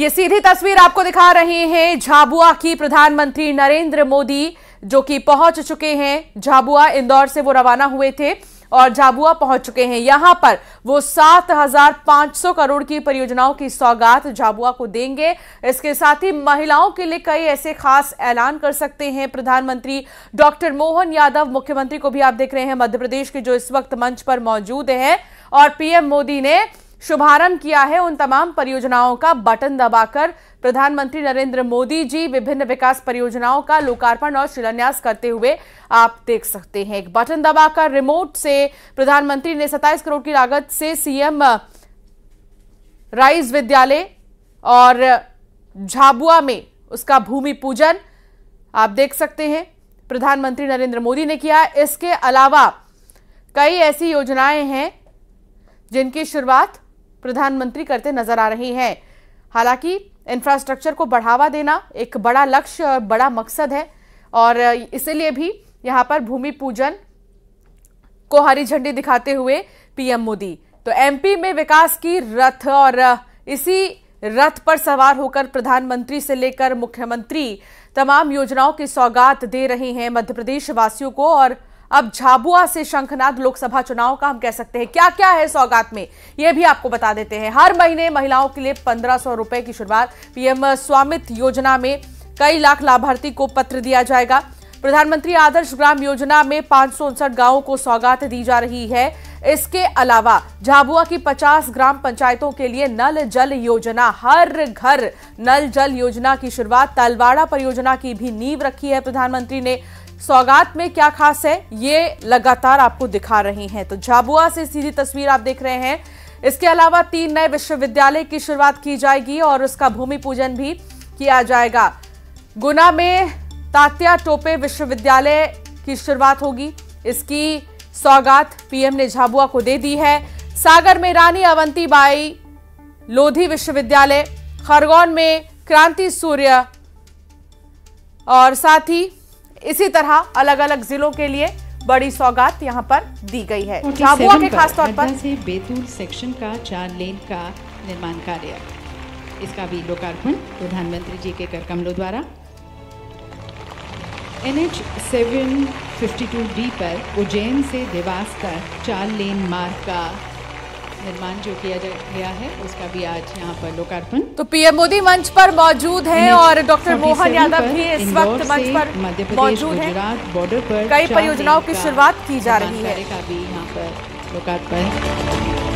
ये सीधी तस्वीर आपको दिखा रहे हैं झाबुआ की। प्रधानमंत्री नरेंद्र मोदी जो कि पहुंच चुके हैं झाबुआ। इंदौर से वो रवाना हुए थे और झाबुआ पहुंच चुके हैं। यहां पर वो 7,500 करोड़ की परियोजनाओं की सौगात झाबुआ को देंगे। इसके साथ ही महिलाओं के लिए कई ऐसे खास ऐलान कर सकते हैं प्रधानमंत्री। डॉक्टर मोहन यादव मुख्यमंत्री को भी आप देख रहे हैं मध्य प्रदेश के, जो इस वक्त मंच पर मौजूद हैं, और पीएम मोदी ने शुभारंभ किया है उन तमाम परियोजनाओं का। बटन दबाकर प्रधानमंत्री नरेंद्र मोदी जी विभिन्न विकास परियोजनाओं का लोकार्पण और शिलान्यास करते हुए आप देख सकते हैं। एक बटन दबाकर रिमोट से प्रधानमंत्री ने 27 करोड़ की लागत से सीएम राइज विद्यालय और झाबुआ में उसका भूमि पूजन आप देख सकते हैं प्रधानमंत्री नरेंद्र मोदी ने किया। इसके अलावा कई ऐसी योजनाएं हैं जिनकी शुरुआत प्रधानमंत्री करते नजर आ रही हैं। हालांकि इंफ्रास्ट्रक्चर को बढ़ावा देना एक बड़ा लक्ष्य और बड़ा मकसद है, और इसीलिए भी यहां पर भूमि पूजन को हरी झंडी दिखाते हुए पीएम मोदी तो एमपी में विकास की रथ, और इसी रथ पर सवार होकर प्रधानमंत्री से लेकर मुख्यमंत्री तमाम योजनाओं की सौगात दे रहे हैं मध्य प्रदेश वासियों को। और अब झाबुआ से शंखनाद लोकसभा चुनाव का हम कह सकते हैं क्या क्या है सौगात में, यह भी आपको बता देते हैं। हर महीने महिलाओं के लिए 1,500 रुपए की शुरुआत। पीएम स्वामित्व योजना में कई लाख लाभार्थी को पत्र दिया जाएगा। प्रधानमंत्री आदर्श ग्राम योजना में 559 गांवों को सौगात दी जा रही है। इसके अलावा झाबुआ की 50 ग्राम पंचायतों के लिए नल जल योजना, हर घर नल जल योजना की शुरुआत। तलवाड़ा परियोजना की भी नींव रखी है प्रधानमंत्री ने। सौगात में क्या खास है ये लगातार आपको दिखा रही हैं। तो झाबुआ से सीधी तस्वीर आप देख रहे हैं। इसके अलावा 3 नए विश्वविद्यालय की शुरुआत की जाएगी और उसका भूमि पूजन भी किया जाएगा। गुना में तात्या टोपे विश्वविद्यालय की शुरुआत होगी। इसकी सौगात पीएम ने झाबुआ को दे दी है। सागर में रानी अवंतीबाई लोधी विश्वविद्यालय, खरगोन में क्रांति सूर्य, और साथ ही इसी तरह अलग अलग जिलों के लिए बड़ी सौगात यहां पर दी गई है। झाबुआ के खास तौर पर से बैतूल सेक्शन का 4 लेन का निर्माण कार्य, इसका भी लोकार्पण प्रधानमंत्री जी के कर कमलों द्वारा। NH 752D पर उज्जैन से देवास तक 4 लेन मार्ग का निर्माण जो किया गया है, उसका भी आज यहाँ पर लोकार्पण। तो पीएम मोदी मंच पर मौजूद हैं और डॉक्टर मोहन यादव भी इस वक्त मंच पर मौजूद हैं। गुजरात बॉर्डर पर कई परियोजनाओं की शुरुआत की जा रही है। का भी यहाँ पर लोकार्पण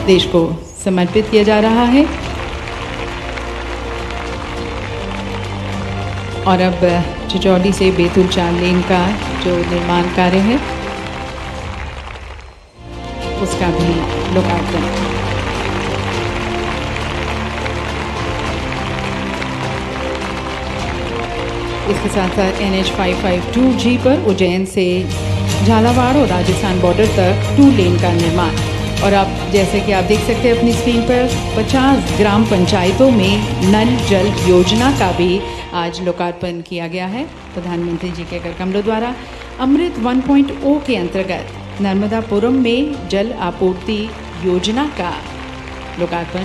देश को समर्पित किया जा रहा है। और अब चिचौली से बैतूल 4 लेन का जो निर्माण कार्य है उसका भी लोकार्पण। इसके साथ साथ NH 552G पर उज्जैन से झालावाड़ और राजस्थान बॉर्डर तक 2 लेन का निर्माण। और अब जैसे कि आप देख सकते हैं अपनी स्क्रीन पर 50 ग्राम पंचायतों में नल जल योजना का भी आज लोकार्पण किया गया है प्रधानमंत्री जी के कर कमलों द्वारा। अमृत 1.0 के अंतर्गत नर्मदापुरम में जल आपूर्ति योजना का लोकार्पण,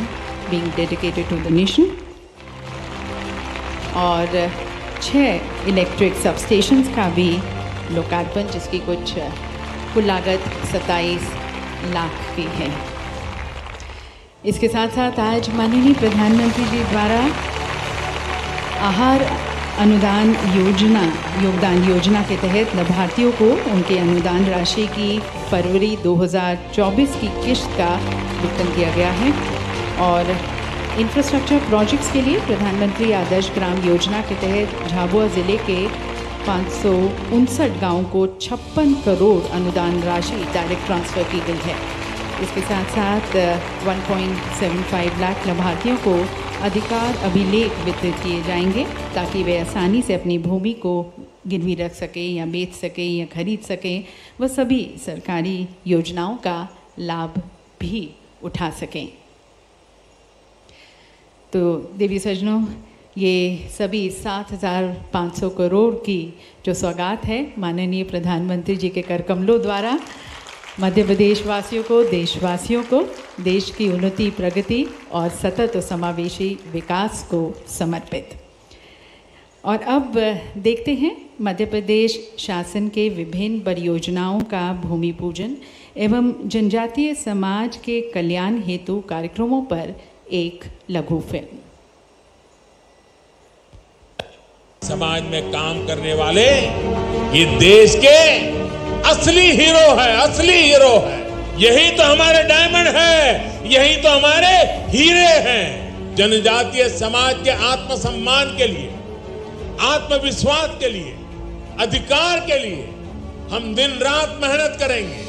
being dedicated to the nation. और 6 इलेक्ट्रिक सबस्टेशंस का भी लोकार्पण, जिसकी कुछ कुल लागत 27 लाख की है। इसके साथ साथ आज माननीय प्रधानमंत्री जी द्वारा आहार अनुदान योजना, योगदान योजना के तहत लाभार्थियों को उनके अनुदान राशि की फरवरी 2024 की किश्त का भुगतान किया गया है। और इंफ्रास्ट्रक्चर प्रोजेक्ट्स के लिए प्रधानमंत्री आदर्श ग्राम योजना के तहत झाबुआ ज़िले के 559 गाँव को 56 करोड़ अनुदान राशि डायरेक्ट ट्रांसफ़र की गई है। इसके साथ साथ 1.75 लाख लाभार्थियों को अधिकार अभिलेख वितरित किए जाएंगे ताकि वे आसानी से अपनी भूमि को गिरवी रख सकें या बेच सकें या खरीद सकें, वह सभी सरकारी योजनाओं का लाभ भी उठा सकें। तो देवी सज्जनों, ये सभी 7,500 करोड़ की जो सौगात है माननीय प्रधानमंत्री जी के कर कमलों द्वारा मध्य प्रदेश वासियों को, देशवासियों को देश की उन्नति, प्रगति और सतत और समावेशी विकास को समर्पित। और अब देखते हैं मध्य प्रदेश शासन के विभिन्न परियोजनाओं का भूमि पूजन एवं जनजातीय समाज के कल्याण हेतु कार्यक्रमों पर एक लघु फिल्म। समाज में काम करने वाले ये देश के असली हीरो है, असली हीरो है। यही तो हमारे डायमंड है, यही तो हमारे हीरे हैं। जनजातीय समाज के आत्मसम्मान के लिए, आत्मविश्वास के लिए, अधिकार के लिए हम दिन रात मेहनत करेंगे।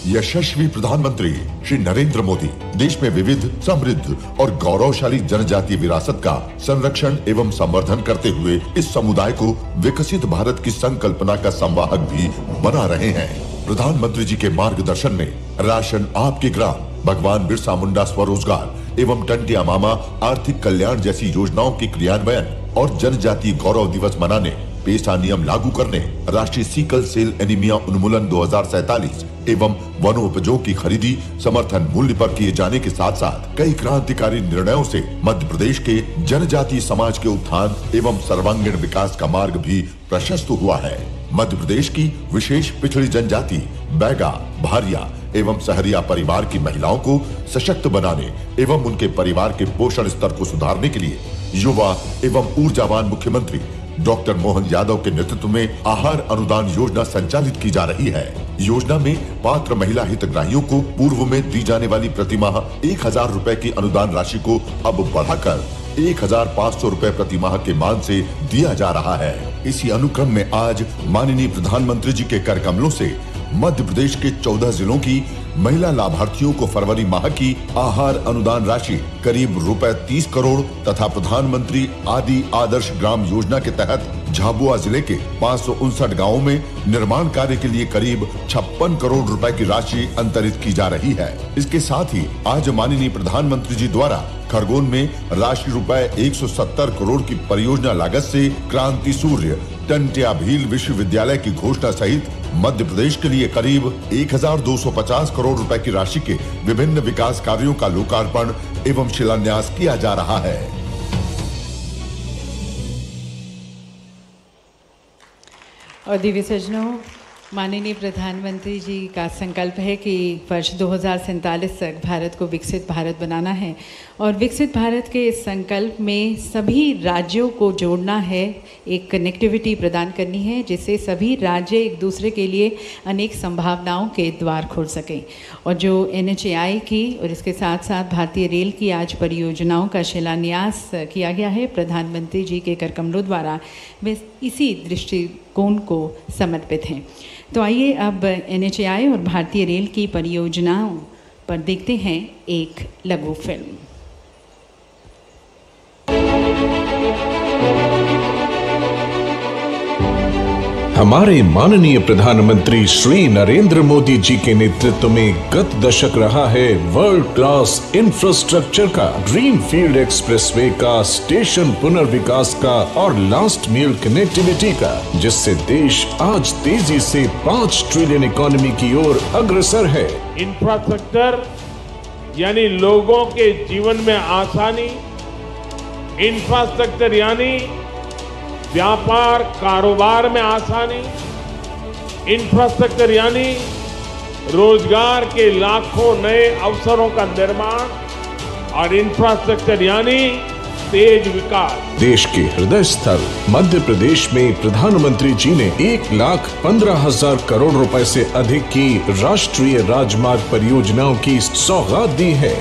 यशस्वी प्रधानमंत्री श्री नरेंद्र मोदी देश में विविध, समृद्ध और गौरवशाली जनजातीय विरासत का संरक्षण एवं संवर्धन करते हुए इस समुदाय को विकसित भारत की संकल्पना का संवाहक भी बना रहे हैं। प्रधानमंत्री जी के मार्गदर्शन में राशन आपके ग्राम, भगवान बिरसा मुंडा स्वरोजगार एवं टंटिया मामा आर्थिक कल्याण जैसी योजनाओं के क्रियान्वयन और जनजातीय गौरव दिवस मनाने, पेशा नियम लागू करने, राष्ट्रीय सिकल सेल एनीमिया उन्मूलन 2047 एवं वनोपजों की खरीदी समर्थन मूल्य पर किए जाने के साथ साथ कई क्रांतिकारी निर्णयों से मध्य प्रदेश के जनजातीय समाज के उत्थान एवं सर्वांगीण विकास का मार्ग भी प्रशस्त हुआ है। मध्य प्रदेश की विशेष पिछड़ी जनजाति बैगा, भारिया एवं सहरिया परिवार की महिलाओं को सशक्त बनाने एवं उनके परिवार के पोषण स्तर को सुधारने के लिए युवा एवं ऊर्जावान मुख्यमंत्री डॉक्टर मोहन यादव के नेतृत्व में आहार अनुदान योजना संचालित की जा रही है। योजना में पात्र महिला हितग्राहियों को पूर्व में दी जाने वाली प्रतिमाह 1000 रुपए की अनुदान राशि को अब बढ़ाकर 1500 रुपए प्रति माह के मान से दिया जा रहा है। इसी अनुक्रम में आज माननीय प्रधानमंत्री जी के कर कमलों से मध्य प्रदेश के 14 जिलों की महिला लाभार्थियों को फरवरी माह की आहार अनुदान राशि करीब रुपए 30 करोड़ तथा प्रधानमंत्री आदि आदर्श ग्राम योजना के तहत झाबुआ जिले के 559 गांवों में निर्माण कार्य के लिए करीब 56 करोड़ रुपए की राशि अंतरित की जा रही है। इसके साथ ही आज माननीय प्रधानमंत्री जी द्वारा खरगोन में राशि रुपए 170 करोड़ की परियोजना लागत से क्रांति सूर्य टंटिया भील विश्वविद्यालय की घोषणा सहित मध्य प्रदेश के लिए करीब 1250 करोड़ रुपए की राशि के विभिन्न विकास कार्यों का लोकार्पण एवं शिलान्यास किया जा रहा है। और दिव्य सज्जनों, माननीय प्रधानमंत्री जी का संकल्प है कि वर्ष 2047 तक भारत को विकसित भारत बनाना है और विकसित भारत के इस संकल्प में सभी राज्यों को जोड़ना है, एक कनेक्टिविटी प्रदान करनी है जिससे सभी राज्य एक दूसरे के लिए अनेक संभावनाओं के द्वार खोल सकें। और जो NHAI की और इसके साथ साथ भारतीय रेल की आज परियोजनाओं का शिलान्यास किया गया है प्रधानमंत्री जी के कर कमलों द्वारा, वे इसी दृष्टिकोण को समर्पित हैं। तो आइए अब NHAI और भारतीय रेल की परियोजनाओं पर देखते हैं एक लघु फिल्म। हमारे माननीय प्रधानमंत्री श्री नरेंद्र मोदी जी के नेतृत्व में गत दशक रहा है वर्ल्ड क्लास इंफ्रास्ट्रक्चर का, ग्रीन फील्ड एक्सप्रेसवे का, स्टेशन पुनर्विकास का और लास्ट मील कनेक्टिविटी का, जिससे देश आज तेजी से 5 ट्रिलियन इकोनॉमी की ओर अग्रसर है। इंफ्रास्ट्रक्चर यानी लोगों के जीवन में आसानी, इंफ्रास्ट्रक्चर यानी व्यापार कारोबार में आसानी, इंफ्रास्ट्रक्चर यानी रोजगार के लाखों नए अवसरों का निर्माण और इंफ्रास्ट्रक्चर यानी तेज विकास। देश के हृदय स्थल मध्य प्रदेश में प्रधानमंत्री जी ने 1,15,000 करोड़ रुपए से अधिक की राष्ट्रीय राजमार्ग परियोजनाओं की सौगात दी है।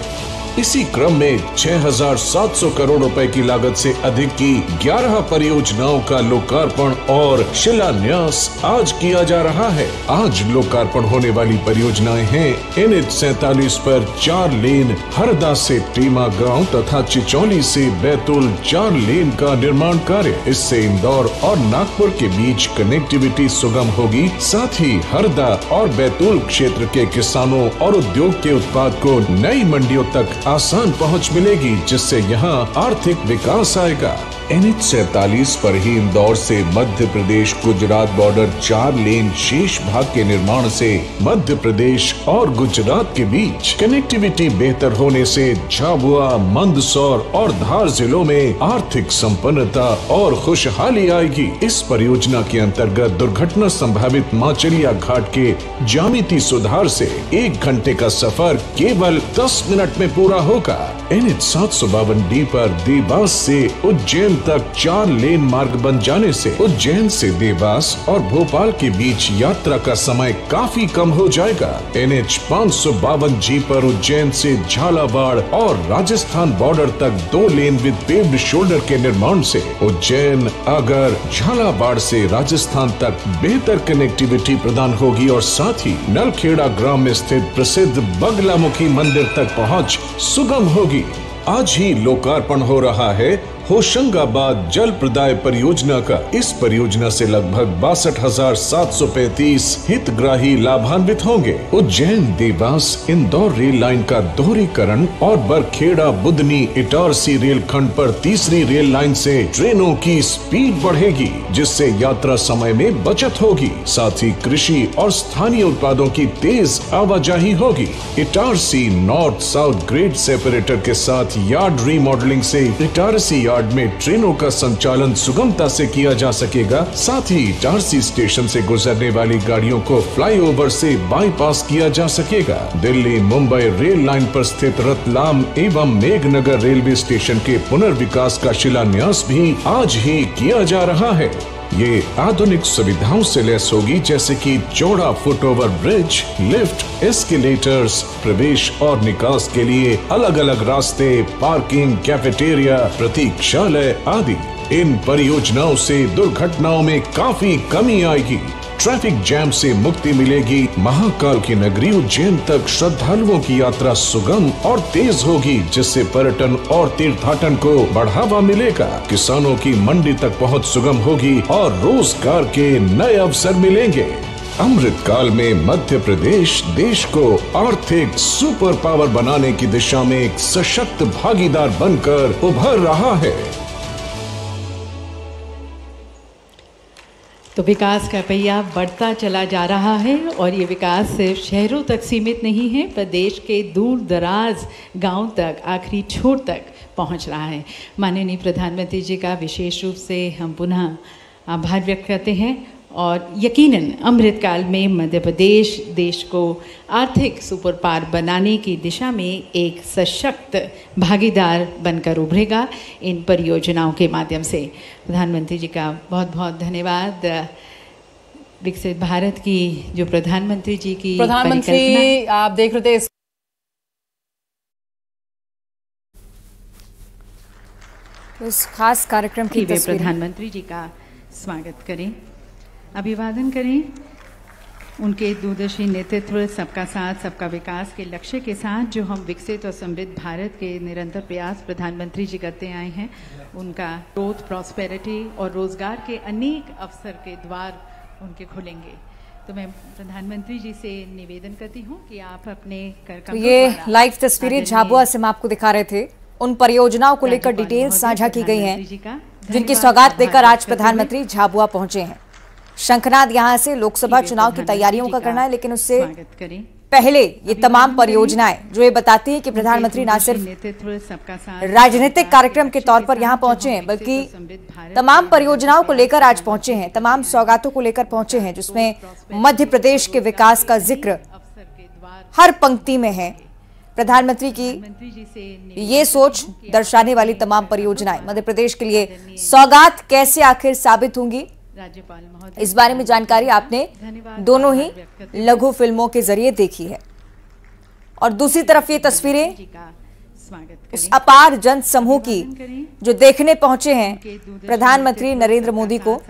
इसी क्रम में 6,700 करोड़ रुपए की लागत से अधिक की 11 परियोजनाओं का लोकार्पण और शिलान्यास आज किया जा रहा है। आज लोकार्पण होने वाली परियोजनाएं हैं NH 47 पर 4 लेन हरदा से टीमा गांव तथा चिचौली से बैतूल 4 लेन का निर्माण कार्य। इससे इंदौर और नागपुर के बीच कनेक्टिविटी सुगम होगी। साथ ही हरदा और बैतूल क्षेत्र के किसानों और उद्योग के उत्पाद को नई मंडियों तक आसान पहुंच मिलेगी, जिससे यहां आर्थिक विकास आएगा। NH 47 पर ही इंदौर से मध्य प्रदेश गुजरात बॉर्डर 4 लेन शेष भाग के निर्माण से मध्य प्रदेश और गुजरात के बीच कनेक्टिविटी बेहतर होने से झाबुआ, मंदसौर और धार जिलों में आर्थिक संपन्नता और खुशहाली आएगी। इस परियोजना के अंतर्गत दुर्घटना संभावित माचलिया घाट के ज्यामिति सुधार से 1 घंटे का सफर केवल 10 मिनट में पूरा होगा। NH 752D पर देवास से उज्जैन तक 4 लेन मार्ग बन जाने से उज्जैन से देवास और भोपाल के बीच यात्रा का समय काफी कम हो जाएगा। NH 552G पर उज्जैन से झालावाड़ और राजस्थान बॉर्डर तक 2 लेन विद पेव्ड शोल्डर के निर्माण से उज्जैन, अगर, झालावाड़ से राजस्थान तक बेहतर कनेक्टिविटी प्रदान होगी और साथ ही नलखेड़ा ग्राम में स्थित प्रसिद्ध बगलामुखी मंदिर तक पहुँच सुगम होगी। आज ही लोकार्पण हो रहा है होशंगाबाद जल प्रदाय परियोजना का। इस परियोजना से लगभग 62,735 हितग्राही लाभान्वित होंगे। उज्जैन देवास इंदौर रेल लाइन का दोहरीकरण और बरखेड़ा बुदनी इटारसी रेल खंड पर तीसरी रेल लाइन से ट्रेनों की स्पीड बढ़ेगी, जिससे यात्रा समय में बचत होगी। साथ ही कृषि और स्थानीय उत्पादों की तेज आवाजाही होगी। Itarsi north south grade separator के साथ यार्ड रीमॉडलिंग से इटारसी में ट्रेनों का संचालन सुगमता से किया जा सकेगा। साथ ही इटारसी स्टेशन से गुजरने वाली गाड़ियों को फ्लाईओवर से बाईपास किया जा सकेगा। दिल्ली मुंबई रेल लाइन पर स्थित रतलाम एवं मेघनगर रेलवे स्टेशन के पुनर्विकास का शिलान्यास भी आज ही किया जा रहा है। ये आधुनिक सुविधाओं से लैस होगी, जैसे कि चौड़ा फुटओवर ब्रिज, लिफ्ट, एस्केलेटर्स, प्रवेश और निकास के लिए अलग अलग रास्ते, पार्किंग, कैफेटेरिया, प्रतीक्षालय आदि। इन परियोजनाओं से दुर्घटनाओं में काफी कमी आएगी। ट्रैफिक जैम से मुक्ति मिलेगी। महाकाल की नगरी उज्जैन तक श्रद्धालुओं की यात्रा सुगम और तेज होगी, जिससे पर्यटन और तीर्थाटन को बढ़ावा मिलेगा। किसानों की मंडी तक पहुंच सुगम होगी और रोजगार के नए अवसर मिलेंगे। अमृतकाल में मध्य प्रदेश देश को आर्थिक सुपर पावर बनाने की दिशा में एक सशक्त भागीदार बनकर उभर रहा है। तो विकास का पहिया बढ़ता चला जा रहा है और ये विकास सिर्फ शहरों तक सीमित नहीं है, प्रदेश के दूर दराज गांव तक, आखिरी छोर तक पहुंच रहा है। माननीय प्रधानमंत्री जी का विशेष रूप से हम पुनः आभार व्यक्त करते हैं और यकीनन अमृतकाल में मध्य प्रदेश देश को आर्थिक सुपर पावर बनाने की दिशा में एक सशक्त भागीदार बनकर उभरेगा इन परियोजनाओं के माध्यम से। प्रधानमंत्री जी का बहुत बहुत धन्यवाद। विकसित भारत की जो प्रधानमंत्री जी की प्रधानमंत्री आप देख रहे थे इस खास कार्यक्रम की तस्वीर। प्रधानमंत्री जी का स्वागत करें, अभिवादन करें। उनके दूरदर्शी नेतृत्व, सबका साथ सबका विकास के लक्ष्य के साथ जो हम विकसित और समृद्ध भारत के निरंतर प्रयास प्रधानमंत्री जी करते आए हैं, उनका ग्रोथ, प्रॉस्पेरिटी और रोजगार के अनेक अवसर के द्वार उनके खुलेंगे। तो मैं प्रधानमंत्री जी से निवेदन करती हूँ कि आप अपने तो ये लाइव तस्वीरें झाबुआ से हम आपको दिखा रहे थे। उन परियोजनाओं को लेकर डिटेल साझा की गई हैं, जिनकी सौगात लेकर आज प्रधानमंत्री झाबुआ पहुंचे हैं। शंखनाद यहां से लोकसभा चुनाव की तैयारियों का करना है, लेकिन उससे पहले ये तमाम परियोजनाएं जो ये बताती है कि प्रधानमंत्री न सिर्फ राजनीतिक कार्यक्रम के तौर पर यहां पहुंचे हैं, बल्कि तमाम परियोजनाओं को लेकर आज पहुंचे हैं, तमाम सौगातों को लेकर पहुंचे हैं, जिसमें मध्य प्रदेश के विकास का जिक्र हर पंक्ति में है। प्रधानमंत्री की ये सोच दर्शाने वाली तमाम परियोजनाएं मध्य प्रदेश के लिए सौगात कैसे आखिर साबित होंगी, इस बारे में जानकारी आपने दोनों ही लघु फिल्मों के जरिए देखी है। और दूसरी तरफ ये तस्वीरें उस अपार जन समूह की जो देखने पहुंचे हैं प्रधानमंत्री नरेंद्र मोदी को।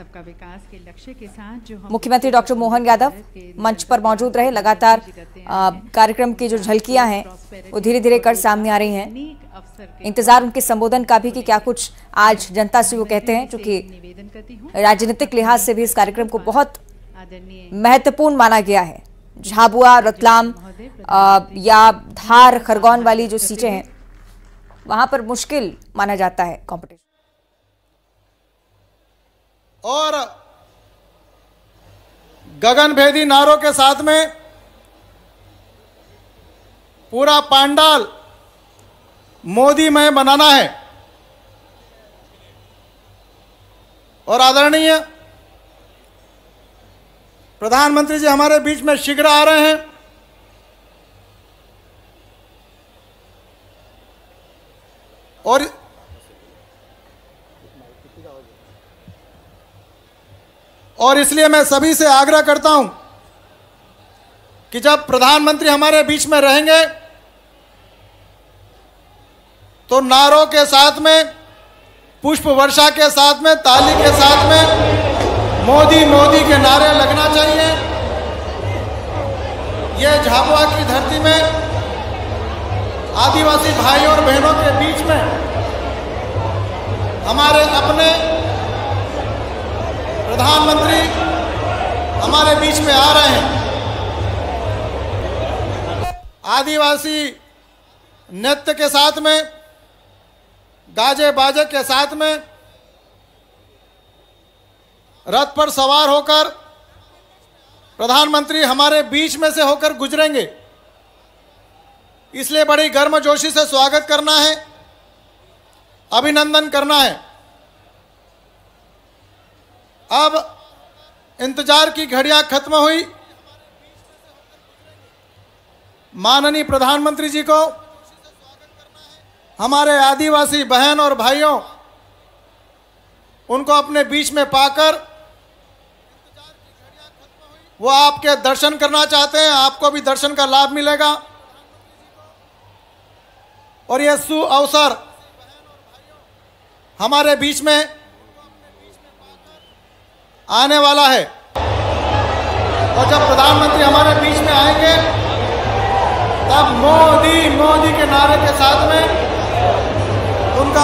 मुख्यमंत्री डॉक्टर मोहन यादव मंच पर मौजूद रहे। लगातार कार्यक्रम की जो झलकियां हैं वो धीरे धीरे कर सामने आ रही हैं। इंतजार उनके संबोधन का भी कि क्या कुछ आज जनता से वो कहते हैं, क्योंकि राजनीतिक लिहाज से भी इस कार्यक्रम को बहुत महत्वपूर्ण माना गया है। झाबुआ, रतलाम या धार, खरगोन वाली जो सीटें हैं वहां पर मुश्किल माना जाता है कंपटीशन। और गगनभेदी नारों के साथ में पूरा पंडाल मोदीमय बनाना है। और आदरणीय प्रधानमंत्री जी हमारे बीच में शीघ्र आ रहे हैं। और इसलिए मैं सभी से आग्रह करता हूं कि जब प्रधानमंत्री हमारे बीच में रहेंगे तो नारों के साथ में, पुष्प वर्षा के साथ में, ताली के साथ में मोदी मोदी के नारे लगना चाहिए। ये झाबुआ की धरती में आदिवासी भाइयों और बहनों के बीच में हमारे अपने प्रधानमंत्री हमारे बीच में आ रहे हैं। आदिवासी नृत्य के साथ में, गाजे बाजे के साथ में रथ पर सवार होकर प्रधानमंत्री हमारे बीच में से होकर गुजरेंगे। इसलिए बड़ी गर्मजोशी से स्वागत करना है, अभिनंदन करना है। अब इंतजार की घड़ियां खत्म हुई। माननीय प्रधानमंत्री जी को, हमारे आदिवासी बहन और भाइयों, उनको अपने बीच में पाकर वो आपके दर्शन करना चाहते हैं। आपको भी दर्शन का लाभ मिलेगा और यह सु अवसर हमारे बीच में आने वाला है। और जब प्रधानमंत्री हमारे बीच में आएंगे तब मोदी मोदी के नारे के साथ में उनका